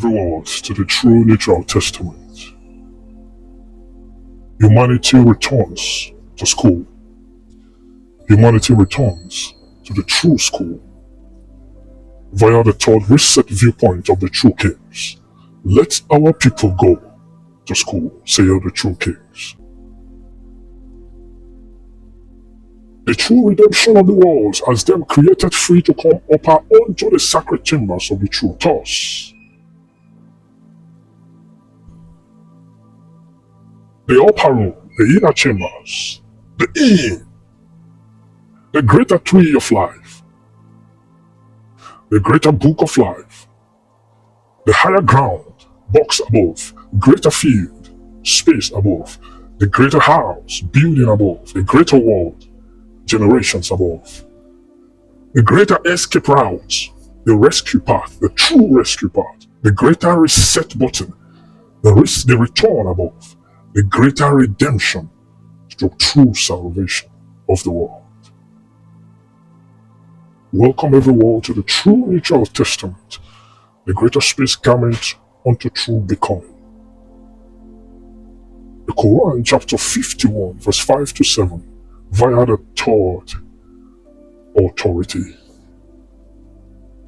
everyone to the true Neutral Testament. Humanity returns to school. Humanity returns to the true school via the third reset viewpoint of the true kings. Let our people go to school, say the true kings. The true redemption of the world has them created free to come upper unto the sacred chambers of the true. Thus, the upper room, the inner chambers, the inn, the greater tree of life, the greater book of life, the higher ground, box above, greater field, space above, the greater house, building above, the greater world, generations above, the greater escape route, the rescue path, the true rescue path, the greater reset button, the return above, the greater redemption through true salvation of the world. Welcome everyone to the true Neutral Testament, the greater space garment unto true becoming. The Quran chapter 51 verse 5 to 7 via the third authority.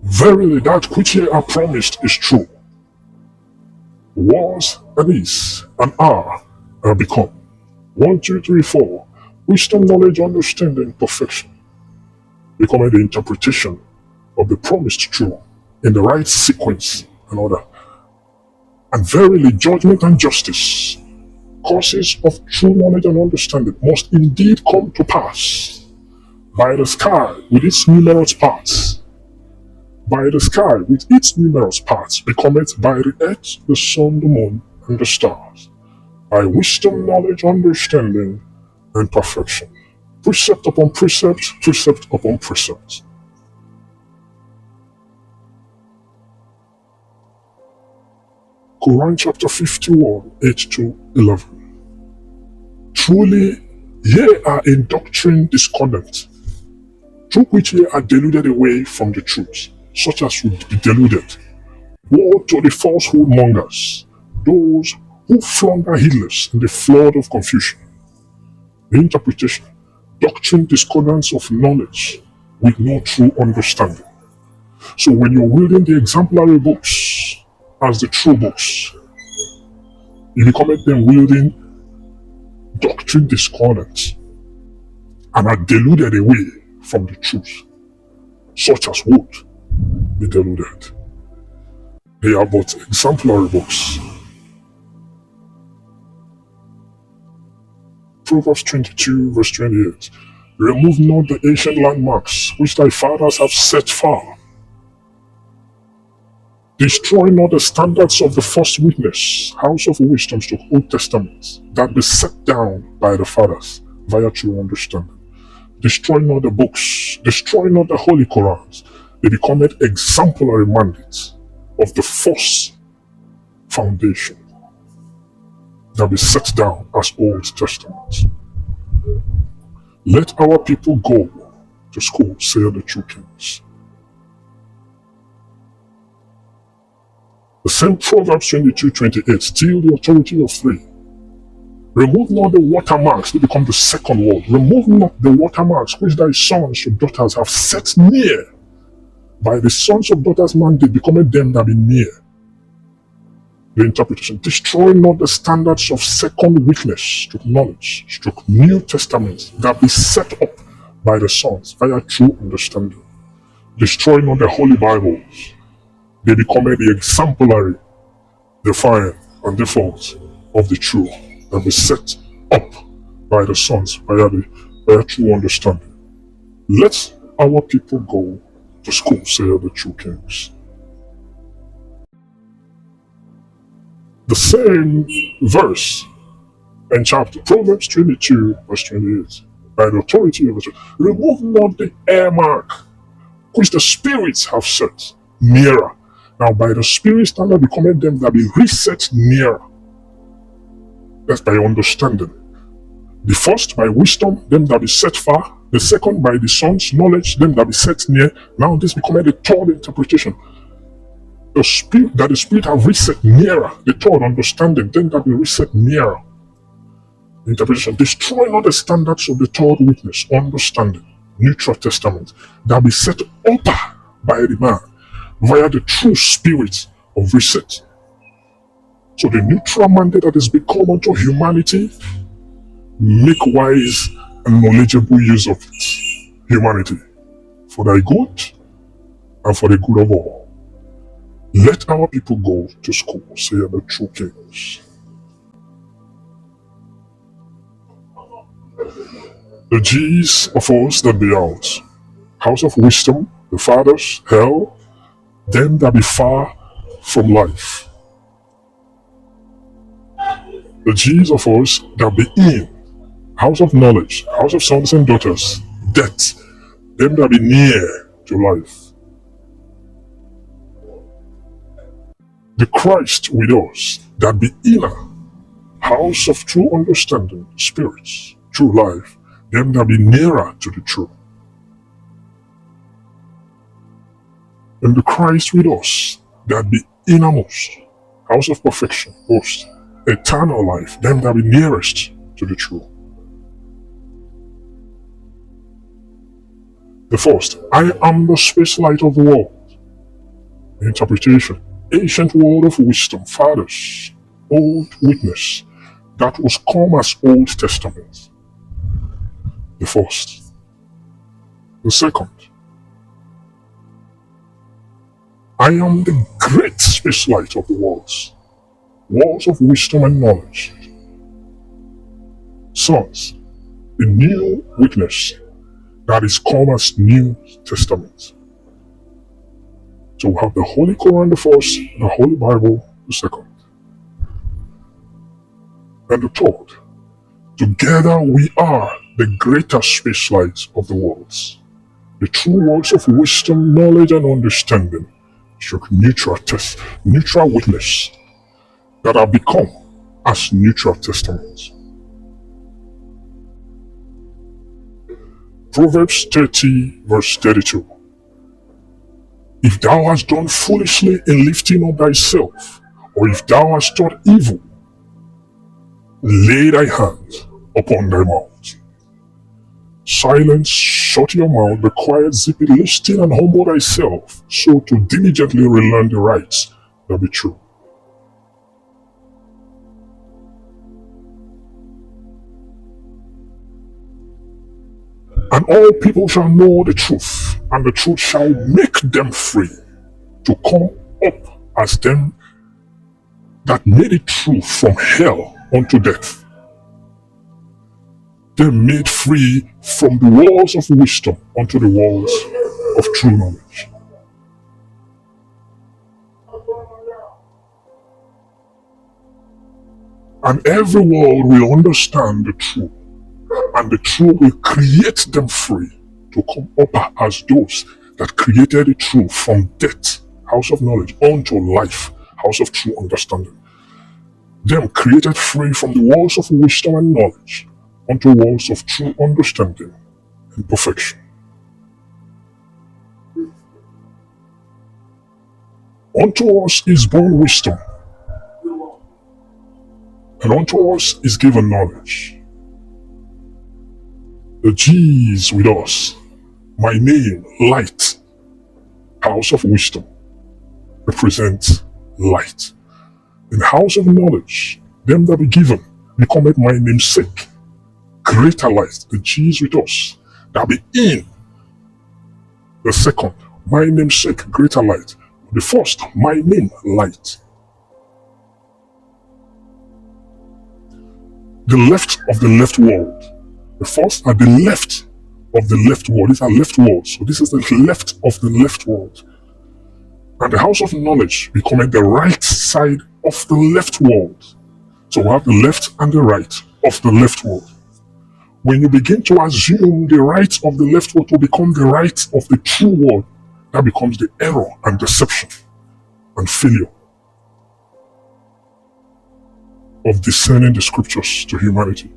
Verily that which ye are promised is true. Was and is and are become. 1, 2, 3, 4. Wisdom, knowledge, understanding, perfection. Becoming the interpretation of the promised true in the right sequence and order. And verily judgment and justice, causes of true knowledge and understanding must indeed come to pass by the sky with its numerous parts. By the sky with its numerous parts becometh by the earth, the sun, the moon, and the stars. By wisdom, knowledge, understanding, and perfection. Precept upon precept, precept upon precept. Quran chapter 51, 8 to 11. Truly, ye are in doctrine discordant, through which ye are deluded away from the truth, such as would be deluded. Woe to the falsehood mongers, those who flounder heedless in the flood of confusion. The interpretation, doctrine discordance of knowledge with no true understanding. So when you're wielding the exemplary books as the true books, you become them wielding doctrine discordance and are deluded away from the truth, such as would be deluded. They are but exemplary books. Proverbs 22 verse 28. Remove not the ancient landmarks which thy fathers have set far. Destroy not the standards of the first witness, house of wisdom to Old Testament, that be set down by the fathers via true understanding. Destroy not the books, destroy not the holy Qurans. They become an exemplary mandate of the first foundation that be set down as Old Testament. Let our people go to school, say the true kings. The same Proverbs 22:28, still the authority of three. Remove not the watermarks, they become the second word. Remove not the watermarks which thy sons or daughters have set near. By the sons of daughters mandate, becoming them that be near. The interpretation, destroy not the standards of second witness, stroke knowledge, stroke New Testament, that be set up by the sons via true understanding. Destroy not the holy Bibles. They become the exemplary, defiant, and default of the true that be set up by the sons via true understanding. Let our people go to school, say the true kings. The same verse and chapter, Proverbs 22 verse 28, by the authority of the truth. Remove not the air mark which the spirits have set nearer. Now by the spirit standard becoming them that be reset nearer. That's by understanding. The first by wisdom, them that be set far. The second by the son's knowledge, them that be set near. Now this becoming the third interpretation. the Spirit have reset nearer, the third understanding, then that be reset nearer. Interpretation, destroy not the standards of the third witness, understanding, neutral testament, that be set upper by the man via the true spirit of reset. So the neutral mandate that is become unto humanity, make wise and knowledgeable use of it, humanity, for thy good and for the good of all. Let our people go to school, say the true kings. The G's of us that be out, house of wisdom, the fathers, hell, them that be far from life. The G's of us that be in, house of knowledge, house of sons and daughters, death, them that be near to life. The Christ with us that be inner, house of true understanding, spirits, true life, them that be nearer to the truth. And the Christ with us that be innermost, house of perfection, host, eternal life, them that be nearest to the truth. The first, I am the space light of the world. Interpretation, ancient word of wisdom, fathers, old witness, that was come as Old Testament. The first. The second, I am the great space light of the worlds, walls of wisdom and knowledge. Sons, the new witness that is come as New Testament. So we have the Holy Quran the first, the Holy Bible the second. And the third, together we are the greater space lights of the worlds, the true words of wisdom, knowledge, and understanding, stroke neutral witness that have become as neutral testaments. Proverbs 30 verse 32. If thou hast done foolishly in lifting up thyself, or if thou hast taught evil, lay thy hand upon thy mouth. Silence, shut your mouth, be quiet, zip it, listen and humble thyself, so to diligently relearn the rights that be true. And all people shall know the truth, and the truth shall make them free, to come up as them that made it true from hell unto death. They made free from the walls of wisdom unto the walls of true knowledge. And every world will understand the truth, and the truth will create them free to come up as those that created the truth from death, house of knowledge, unto life, house of true understanding. Them created free from the walls of wisdom and knowledge unto walls of true understanding and perfection. Unto us is born wisdom, and unto us is given knowledge. The G is with us. My name, light, house of wisdom, represents light. In the house of knowledge, them that be given, becometh my namesake, greater light. The G is with us, that be in. The second, my namesake, greater light. The first, my name, light. The left of the left world. The first are the left of the left world. These are left worlds. So this is the left of the left world. And the house of knowledge becoming the right side of the left world. So we have the left and the right of the left world. When you begin to assume the right of the left world to become the right of the true world, that becomes the error and deception and failure of discerning the scriptures to humanity.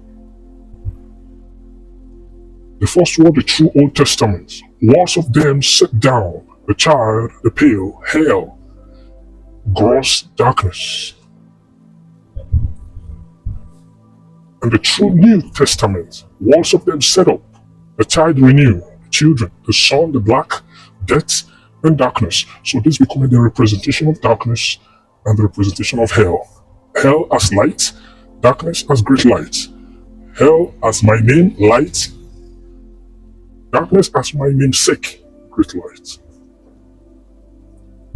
The first word, the true Old Testament, walls of them set down, the child, the pale, hell, gross darkness. And the true New Testament, walls of them set up, the child renew, the children, the sun, the black, death, and darkness. So this becoming the representation of darkness and the representation of hell. Hell as light, darkness as great light. Hell as my name, light. Darkness as my namesake, great light.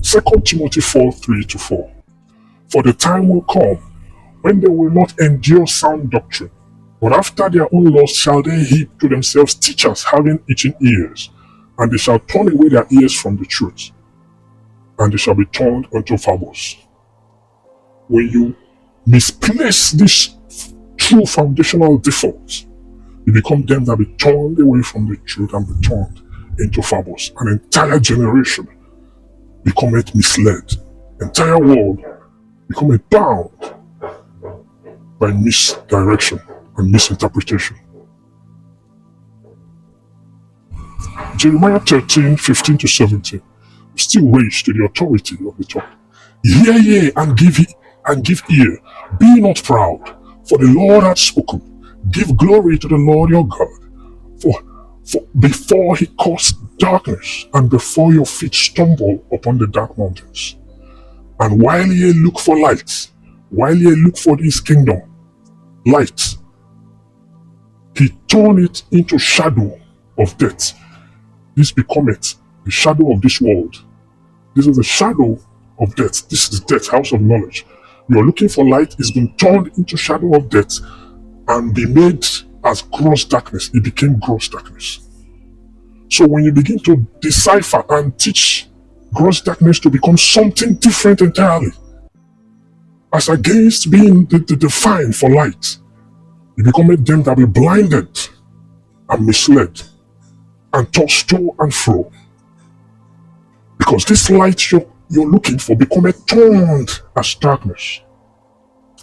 2 Timothy 4:3-4. For the time will come when they will not endure sound doctrine, but after their own lust shall they heap to themselves teachers having itching ears, and they shall turn away their ears from the truth, and they shall be turned unto fables. When you misplace this true foundational default, you become them that be turned away from the truth and be turned into fables. An entire generation becometh misled. Entire world becometh bound by misdirection and misinterpretation. Jeremiah 13:15-17 still raised to the authority of the tongue. Hear ye and give ear. Be not proud, for the Lord hath spoken. Give glory to the Lord your God. For before he caused darkness, and before your feet stumble upon the dark mountains. And while ye look for light, while ye look for his kingdom, light, he turned it into shadow of death. This becometh the shadow of this world. This is the shadow of death. This is death, house of knowledge. You are looking for light, it's been turned into shadow of death and be made as gross darkness. It became gross darkness. So when you begin to decipher and teach gross darkness to become something different entirely, as against being the defined for light, you become them that be blinded and misled and tossed to and fro. Because this light you're looking for become turned as darkness.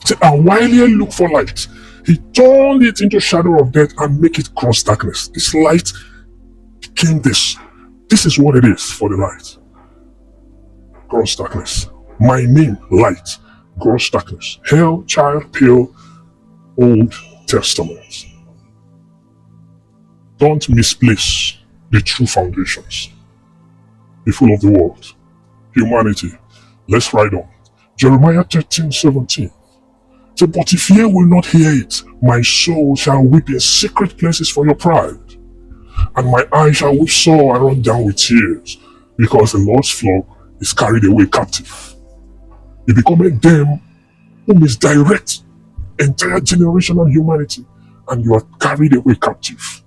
See, and while you look for light, he turned it into shadow of death and make it gross darkness. This light became this. This is what it is for the light. Gross darkness. My name, light. Gross darkness. Hell, child, pale, Old Testament. Don't misplace the true foundations. Be full of the world. Humanity. Let's ride on. Jeremiah 13:17. So, but if ye will not hear it, my soul shall weep in secret places for your pride, and my eye shall weep sore and run down with tears, because the Lord's flock is carried away captive. You become a them who misdirect entire generation of humanity, and you are carried away captive.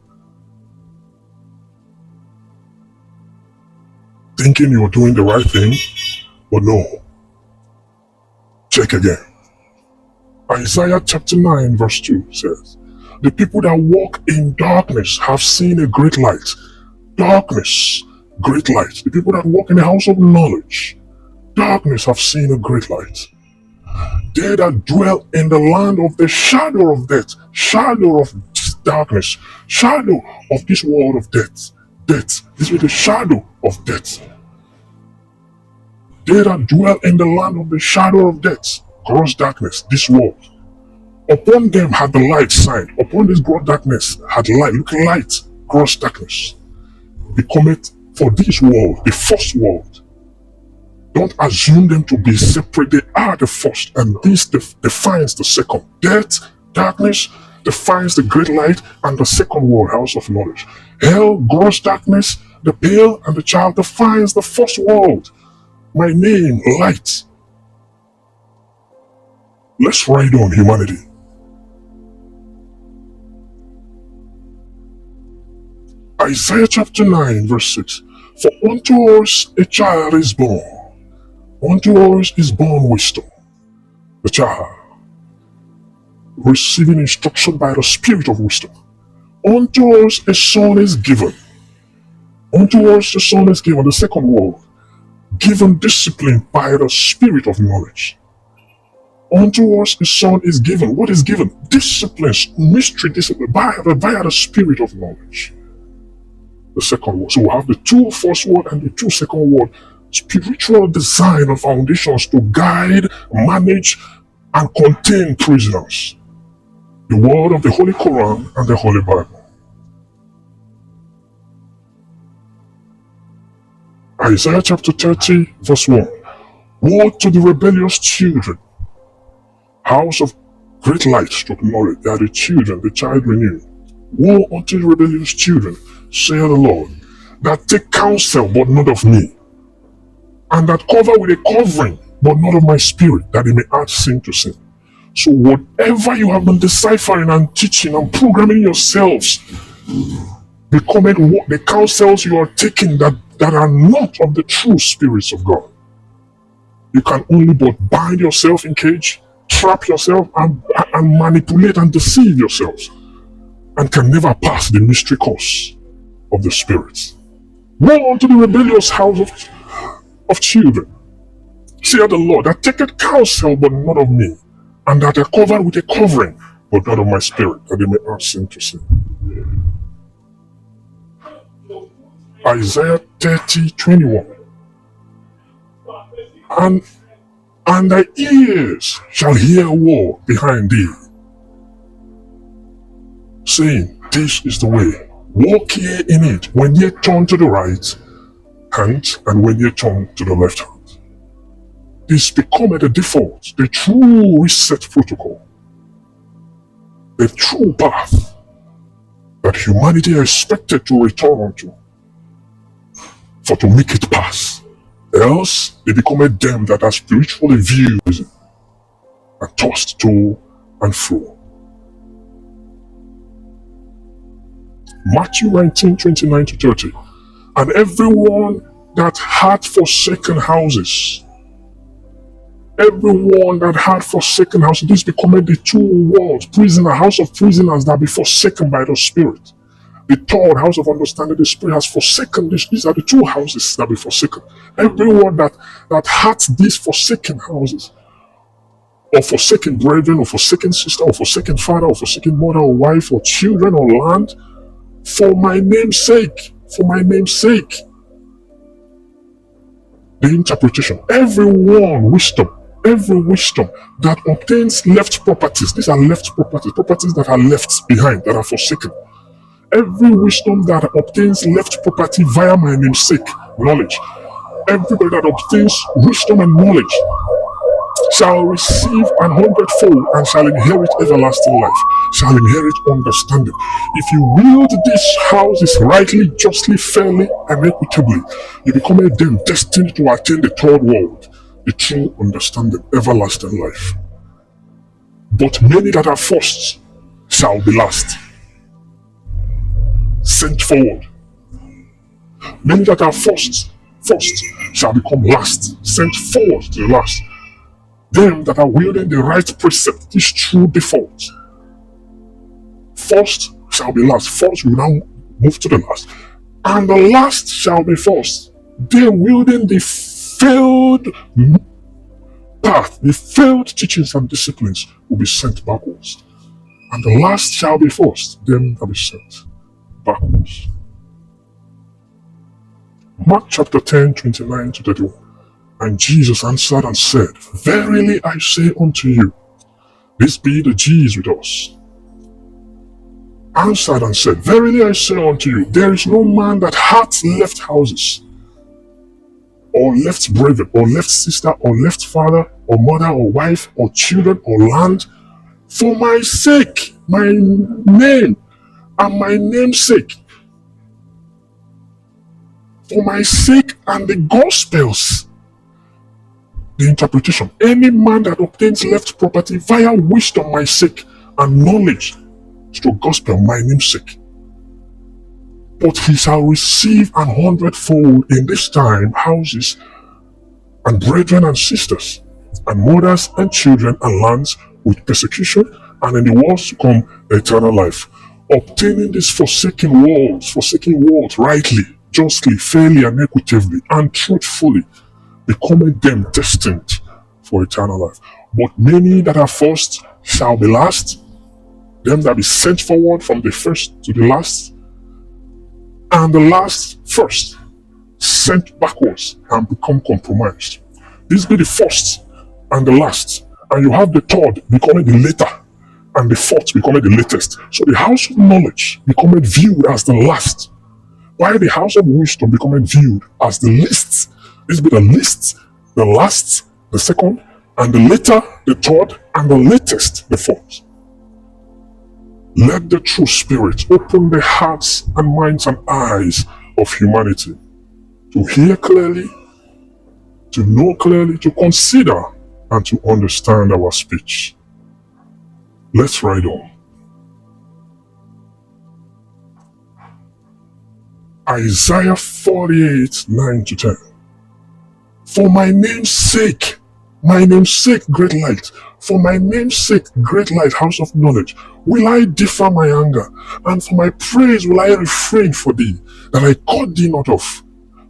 Thinking you're doing the right thing, but no. Check again. Isaiah chapter 9 verse 2 says, the people that walk in darkness have seen a great light. Darkness, great light. The people that walk in the house of knowledge, darkness have seen a great light. They that dwell in the land of the shadow of death, shadow of darkness, shadow of this world of death. Death. This is the shadow of death. They that dwell in the land of the shadow of death, gross darkness, this world. Upon them had the light shined. Upon this gross darkness had light. Look, light, gross darkness. Becometh for this world, the first world. Don't assume them to be separate. They are the first, and this defines the second. Death, darkness, defines the great light, and the second world, house of knowledge. Hell, gross darkness, the pale, and the child defines the first world. My name, light. Let's ride on, humanity. Isaiah chapter 9 verse 6. For unto us a child is born. Unto us is born wisdom. The child receiving instruction by the spirit of wisdom. Unto us a son is given. Unto us the son is given, the second world. Given discipline by the spirit of knowledge. Unto us a son is given. What is given? Discipline, mystery, discipline, via the spirit of knowledge. The second word. So we have the two first word and the two second word spiritual design and foundations to guide, manage, and contain prisoners. The word of the Holy Quran and the Holy Bible. Isaiah chapter 30, verse 1. Woe to the rebellious children, house of great light struck knowledge, they are the children, the child renewed. Woe unto the rebellious children, saith the Lord, that take counsel, but not of me, and that cover with a covering, but not of my spirit, that they may add sin to sin. So whatever you have been deciphering and teaching and programming yourselves, becoming what the counsels you are taking that are not of the true spirits of God. You can only but bind yourself in cage, trap yourself, and manipulate and deceive yourselves, and can never pass the mystery course of the spirits. Woe unto the rebellious house of children, saith the Lord, that taketh counsel, but not of me, and that are covered with a covering, but not of my spirit, that they may add sin to sin. Isaiah 30:21. And thy ears shall hear a word behind thee, saying, This is the way, walk ye in it, when ye turn to the right hand, and when ye turn to the left hand. This become the default, the true reset protocol, the true path that humanity is expected to return unto, for to make it pass. Else, they become a them that are spiritually viewed and tossed to and fro. Matthew 19:29-30. And everyone that had forsaken houses, this become the two worlds, prisoner, house of prisoners that be forsaken by the Spirit. The third house of understanding, the Spirit has forsaken this. These are the two houses that be forsaken. Everyone that had these forsaken houses, or forsaken brethren, or forsaken sister, or forsaken father, or forsaken mother, or wife, or children, or land, for my name's sake. The interpretation, every wisdom that obtains left properties, these are left properties that are left behind, that are forsaken. Every wisdom that obtains left property via my namesake, knowledge, everybody that obtains wisdom and knowledge shall receive 100-fold and shall inherit everlasting life, shall inherit understanding. If you wield these houses rightly, justly, fairly, and equitably, you become a them destined to attain the third world, the true understanding, everlasting life. But many that are first shall be last, sent forward. Many that are first shall become last, sent forward to the last. Them that are wielding the right precept, this true default. First shall be last. First will now move to the last. And the last shall be first. Them wielding the failed path, the failed teachings and disciplines will be sent backwards. And the last shall be first. Them that be sent backwards. Mark chapter 10:29-31. And Jesus answered and said, Verily I say unto you, this be the Jews with us. Answered and said, Verily I say unto you, there is no man that hath left houses, or left brethren, or left sister, or left father, or mother, or wife, or children, or land, for my sake, my name, and my name's sake, for my sake and the gospel's. The interpretation, any man that obtains left property via wisdom, my sake, and knowledge, through gospel, my name's sake, but he shall receive 100-fold in this time houses, and brethren and sisters, and mothers and children, and lands with persecution, and in the world to come, eternal life. Obtaining these forsaken worlds rightly, justly, fairly, and equitably, and truthfully, becoming them destined for eternal life. But many that are first shall be last, them that be sent forward from the first to the last, and the last first. sent backwards and become compromised. This be the first and the last, and you have the third becoming the later, and the fourth becoming the latest. So the house of knowledge becoming viewed as the last, while the house of wisdom becoming viewed as the least. This be the least, the last, the second, and the later, the third, and the latest, the fourth. Let the true spirit open the hearts and minds and eyes of humanity to hear clearly, to know clearly, to consider, and to understand our speech. Let's ride on. Isaiah 48, 9-10. For my name's sake, great light, for my name's sake, great light, house of knowledge, will I defer my anger, and for my praise will I refrain for thee, that I cut thee not off.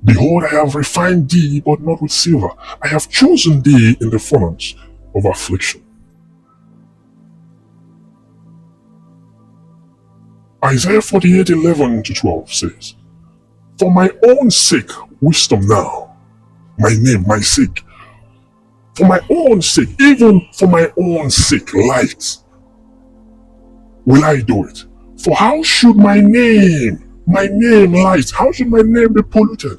Behold, I have refined thee, but not with silver. I have chosen thee in the furnace of affliction. Isaiah 48, 11-12 says, for my own sake, wisdom now, my name, my sake, for my own sake, even for my own sake, light, will I do it. For how should my name light, how should my name be polluted?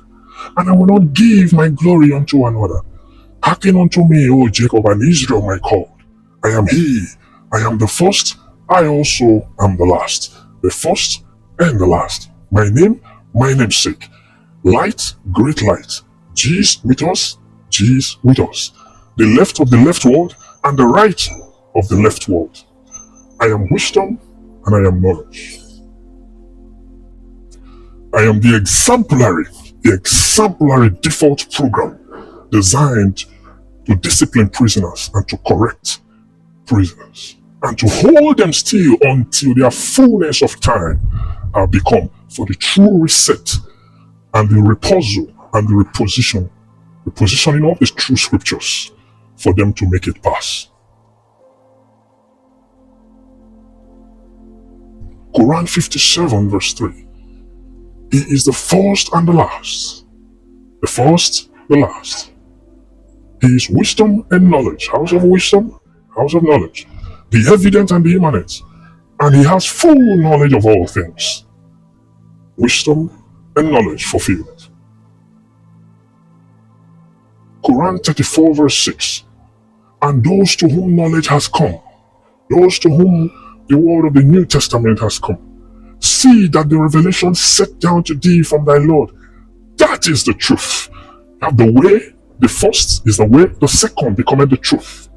And I will not give my glory unto another. Hearken unto me, O Jacob and Israel, my called. I am he, I am the first, I also am the last. The first and the last. My name, my namesake. Light, great light. Jesus with us, Jesus with us. The left of the left world and the right of the left world. I am wisdom and I am knowledge. I am the exemplary default program designed to discipline prisoners and to correct prisoners and to hold them still until their fullness of time are become for the true reset and the reposal and the repositioning of the true scriptures for them to make it pass. Quran 57 verse 3. He is the first and the last. The first, the last. He is wisdom and knowledge. House of wisdom, house of knowledge. The evident and the immanent. And he has full knowledge of all things. Wisdom and knowledge fulfilled. Quran 34 verse 6. And those to whom knowledge has come, those to whom the word of the New Testament has come, see that the revelation set down to thee from thy Lord, that is the truth. Now the way, the first is the way, the second becometh the truth.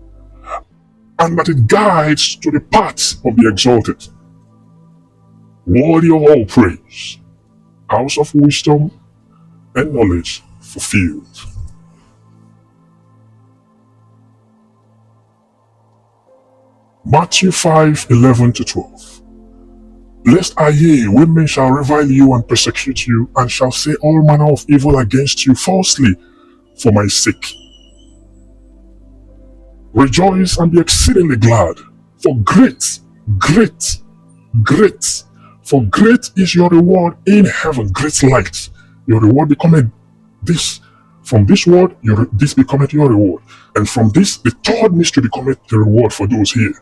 And that it guides to the path of the exalted. Worthy of all praise, house of wisdom and knowledge fulfilled. Matthew 5, 11-12. Lest women shall revile you and persecute you, and shall say all manner of evil against you falsely for my sake. Rejoice and be exceedingly glad, for great, for great is your reward in heaven, great light. Your reward becometh this. From this word, this becometh your reward. And from this, the third mystery becometh the reward for those here.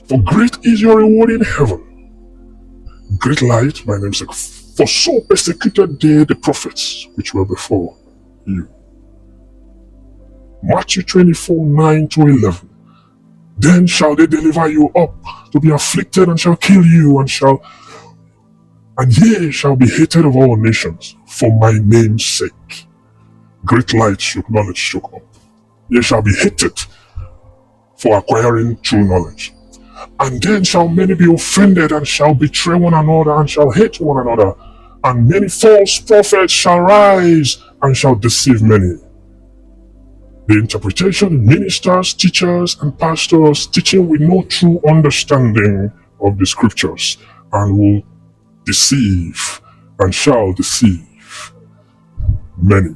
For great is your reward in heaven. Great light, my namesake. For so persecuted they the prophets which were before you. Matthew 24, 9-11. Then shall they deliver you up to be afflicted, and shall kill you, and ye shall be hated of all nations for my name's sake. Great light shook knowledge shook up. Ye shall be hated for acquiring true knowledge. And then shall many be offended, and shall betray one another, and shall hate one another. And many false prophets shall rise, and shall deceive many. The interpretation, ministers, teachers, and pastors teaching with no true understanding of the scriptures, and will deceive, and shall deceive many.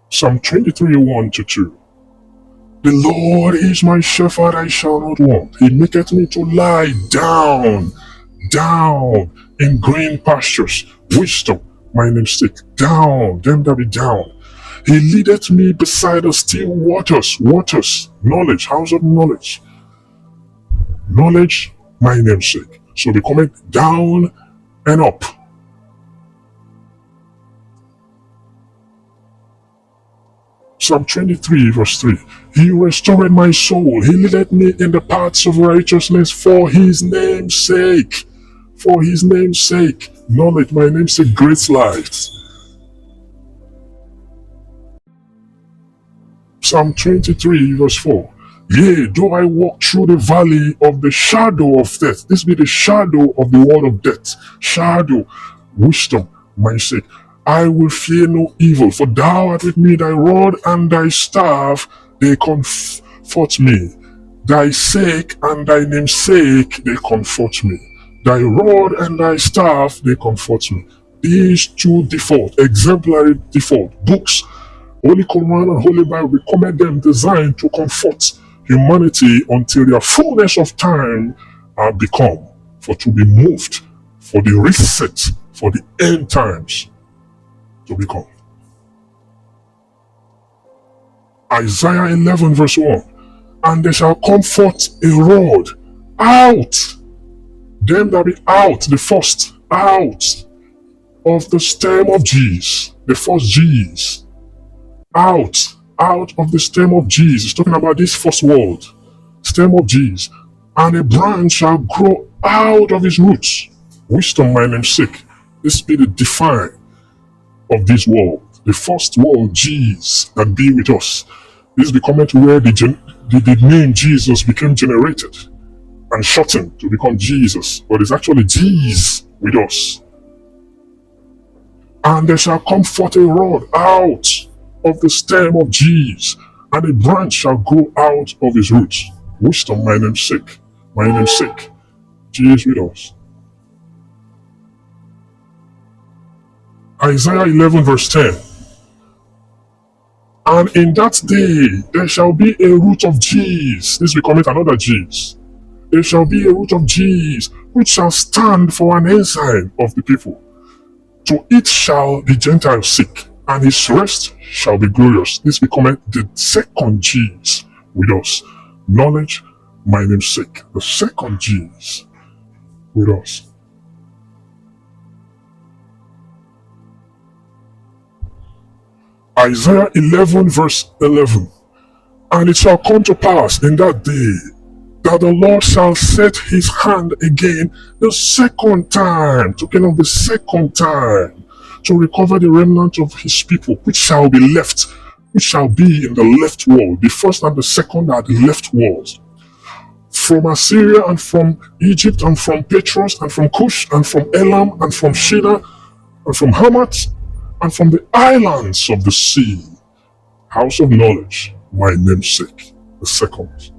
Psalm 23, 1-2. The Lord is my shepherd, I shall not want. He maketh me to lie down down in green pastures. Wisdom, my namesake, down, them that be down. He leadeth me beside the still waters, knowledge, house of knowledge. Knowledge, my namesake. So we comment down and up. Psalm 23 verse 3. He restored my soul. He led me in the paths of righteousness for his name's sake. For his name's sake. Knowledge, my namesake, great light. Psalm 23 verse 4. Yea, though I walk through the valley of the shadow of death. This be the shadow of the word of death. Shadow, wisdom, my sake. I will fear no evil, for thou art with me, thy rod and thy staff, they comfort me. Thy sake and thy name's sake, they comfort me. Thy rod and thy staff, they comfort me. These two default, exemplary default books, Holy Quran and Holy Bible, we commend them designed to comfort humanity until their fullness of time are become, for to be moved, for the reset, for the end times to become. Isaiah 11 verse 1. And they shall comfort a rod out, them that be out, the first, out of the stem of Jesus, the first Jesus, out of the stem of Jesus, talking about this first world, stem of Jesus, and a branch shall grow out of his roots. Wisdom, my namesake, this be the define of this world, the first world, Jesus, that be with us. This becoming to where the name Jesus became generated and shortened to become Jesus, but it's actually Jesus with us. And there shall come forth a rod out of the stem of Jesus, and a branch shall grow out of his roots. Wisdom, my namesake, Jesus with us. Isaiah 11 verse 10. And in that day there shall be a root of Jesus. This will commit another Jesus. There shall be a root of Jesus, which shall stand for an ensign of the people. To it shall the Gentiles seek, and his rest shall be glorious. This will commit the second Jesus with us. Knowledge, my namesake, the second Jesus with us. Isaiah 11 verse 11. And it shall come to pass in that day that the Lord shall set his hand again the second time, talking of the second time, to recover the remnant of his people, which shall be left, which shall be in the left wall. The first and the second are the left walls. From Assyria and from Egypt and from Petros and from Cush and from Elam and from Shinar and from Hamath and from the islands of the sea. House of knowledge, my namesake, the second.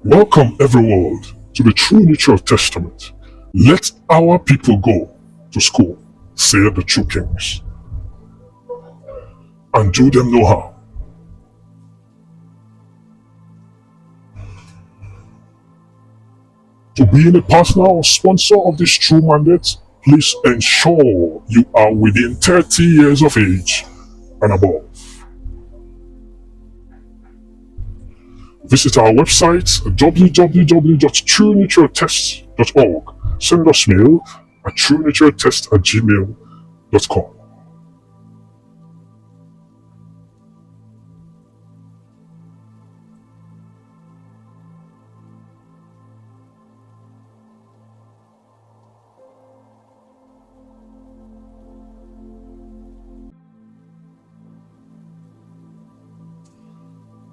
Welcome every world to the true nature of Testament. Let our people go to school, saith the true kings, and do them no harm. To be a partner or sponsor of this true mandate, please ensure you are within 30 years of age and above. Visit our website www.truenuturetest.org. Send us mail at truenuturetest@gmail.com.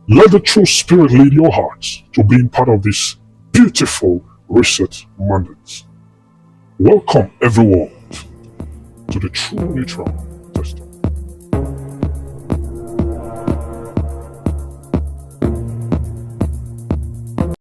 Let the true spirit lead your heart to being part of this beautiful reset mandate. Welcome everyone to the True Neutral